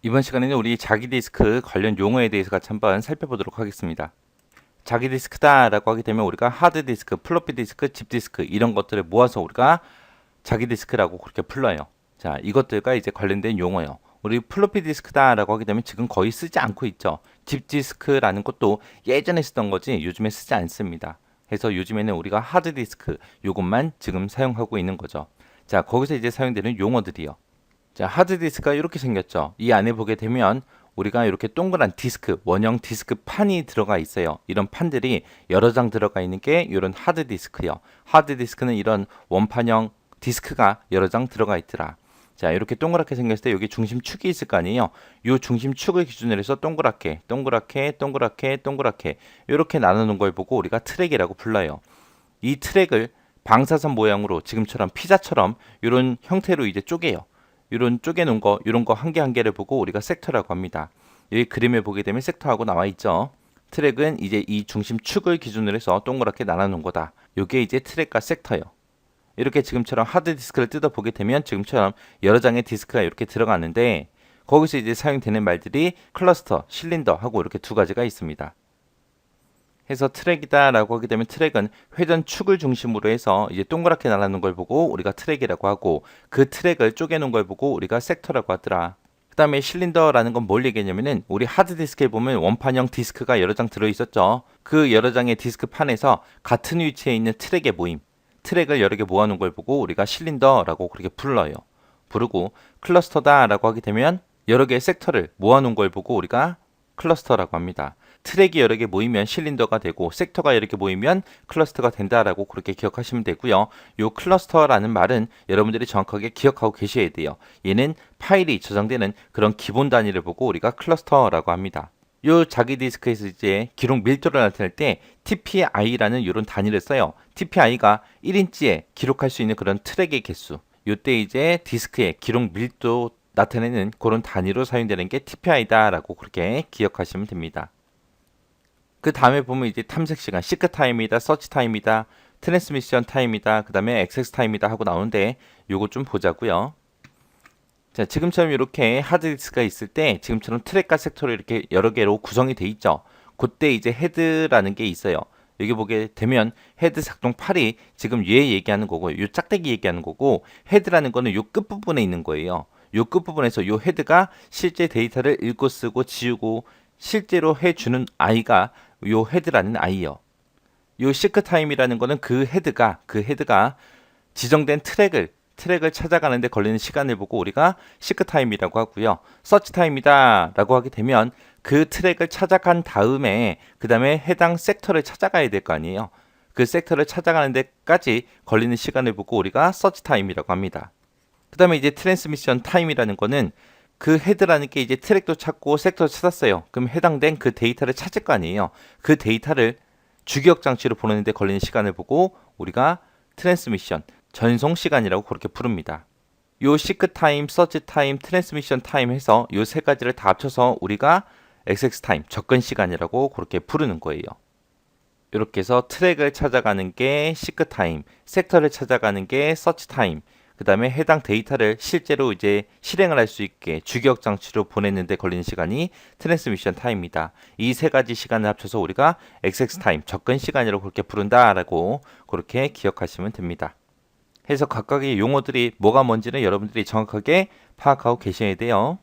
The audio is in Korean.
이번 시간에는 우리 자기 디스크 관련 용어에 대해서 같이 한번 살펴보도록 하겠습니다. 자기 디스크다라고 하게 되면 우리가 하드 디스크, 플로피 디스크, 집 디스크 이런 것들을 모아서 우리가 자기 디스크라고 그렇게 불러요. 자, 이것들과 이제 관련된 용어요. 우리 플로피 디스크다라고 하게 되면 지금 거의 쓰지 않고 있죠. 집 디스크라는 것도 예전에 쓰던 거지 요즘에 쓰지 않습니다. 그래서 요즘에는 우리가 하드 디스크 요것만 지금 사용하고 있는 거죠. 자, 거기서 이제 사용되는 용어들이요. 자, 하드디스크가 이렇게 생겼죠. 이 안에 보게 되면 우리가 이렇게 동그란 디스크, 원형 디스크 판이 들어가 있어요. 이런 판들이 여러 장 들어가 있는 게 이런 하드디스크요. 하드디스크는 이런 원판형 디스크가 여러 장 들어가 있더라. 자, 이렇게 동그랗게 생겼을 때 여기 중심축이 있을 거 아니에요. 이 중심축을 기준으로 해서 동그랗게, 동그랗게, 동그랗게, 동그랗게 이렇게 나누는 걸 보고 우리가 트랙이라고 불러요. 이 트랙을 방사선 모양으로 지금처럼 피자처럼 이런 형태로 이제 쪼개요. 이런 쪼개놓은 거, 이런 거 한 개 한 개를 보고 우리가 섹터라고 합니다. 여기 그림을 보게 되면 섹터하고 나와 있죠. 트랙은 이제 이 중심축을 기준으로 해서 동그랗게 나눠놓은 거다. 이게 이제 트랙과 섹터요. 이렇게 지금처럼 하드디스크를 뜯어보게 되면 지금처럼 여러 장의 디스크가 이렇게 들어가는데 거기서 이제 사용되는 말들이 클러스터, 실린더 하고 이렇게 두 가지가 있습니다. 해서 트랙이다라고 하게 되면 트랙은 회전축을 중심으로 해서 이제 동그랗게 나가는 걸 보고 우리가 트랙이라고 하고 그 트랙을 쪼개놓은 걸 보고 우리가 섹터라고 하더라. 그 다음에 실린더라는 건 뭘 얘기하냐면은 우리 하드디스크에 보면 원판형 디스크가 여러 장 들어있었죠. 그 여러 장의 디스크 판에서 같은 위치에 있는 트랙의 모임, 트랙을 여러 개 모아놓은 걸 보고 우리가 실린더라고 그렇게 불러요. 부르고 클러스터다라고 하게 되면 여러 개의 섹터를 모아놓은 걸 보고 우리가 클러스터라고 합니다. 트랙이 여러 개 모이면 실린더가 되고 섹터가 여러 개 모이면 클러스터가 된다라고 그렇게 기억하시면 되고요. 요 클러스터라는 말은 여러분들이 정확하게 기억하고 계셔야 돼요. 얘는 파일이 저장되는 그런 기본 단위를 보고 우리가 클러스터라고 합니다. 요 자기 디스크에서 이제 기록 밀도를 나타낼 때 TPI라는 이런 단위를 써요. TPI가 1인치에 기록할 수 있는 그런 트랙의 개수. 요때 이제 디스크의 기록 밀도 나타내는 그런 단위로 사용되는 게 TPI다라고 그렇게 기억하시면 됩니다. 그 다음에 보면 이제 탐색 시간, 시크 타임이다, 서치 타임이다, 트랜스미션 타임이다, 그 다음에 액세스 타임이다 하고 나오는데 요거 좀 보자고요. 자, 지금처럼 이렇게 하드디스크가 있을 때 지금처럼 트랙과 섹터로 이렇게 여러 개로 구성이 돼 있죠. 그때 이제 헤드라는 게 있어요. 여기 보게 되면 헤드 작동 팔이 지금 얘 얘기하는 거고 요 짝대기 얘기하는 거고 헤드라는 거는 요 끝부분에 있는 거예요. 요 끝부분에서 요 헤드가 실제 데이터를 읽고 쓰고 지우고 실제로 해주는 아이가 요 헤드라는 아이요. 요 시크 타임이라는 거는 그 헤드가 지정된 트랙을 찾아가는데 걸리는 시간을 보고 우리가 시크 타임이라고 하고요. 서치 타임이다라고 하게 되면 그 트랙을 찾아간 다음에 그 다음에 해당 섹터를 찾아가야 될 거 아니에요. 그 섹터를 찾아가는 데까지 걸리는 시간을 보고 우리가 서치 타임이라고 합니다. 그 다음에 이제 트랜스미션 타임이라는 거는 그 헤드라는 게 이제 트랙도 찾고 섹터도 찾았어요. 그럼 해당된 그 데이터를 찾을 거 아니에요. 그 데이터를 주기억 장치로 보내는데 걸리는 시간을 보고 우리가 트랜스미션, 전송 시간이라고 그렇게 부릅니다. 요 시크 타임, 서치 타임, 트랜스미션 타임 해서 요 세 가지를 다 합쳐서 우리가 XX 타임, 접근 시간이라고 그렇게 부르는 거예요. 이렇게 해서 트랙을 찾아가는 게 시크 타임, 섹터를 찾아가는 게 서치 타임, 그 다음에 해당 데이터를 실제로 이제 실행을 할 수 있게 주기억 장치로 보냈는데 걸리는 시간이 트랜스미션 타임이다. 이 세 가지 시간을 합쳐서 우리가 XX 타임, 접근 시간이라고 그렇게 부른다라고 그렇게 기억하시면 됩니다. 해서 각각의 용어들이 뭐가 뭔지는 여러분들이 정확하게 파악하고 계셔야 돼요.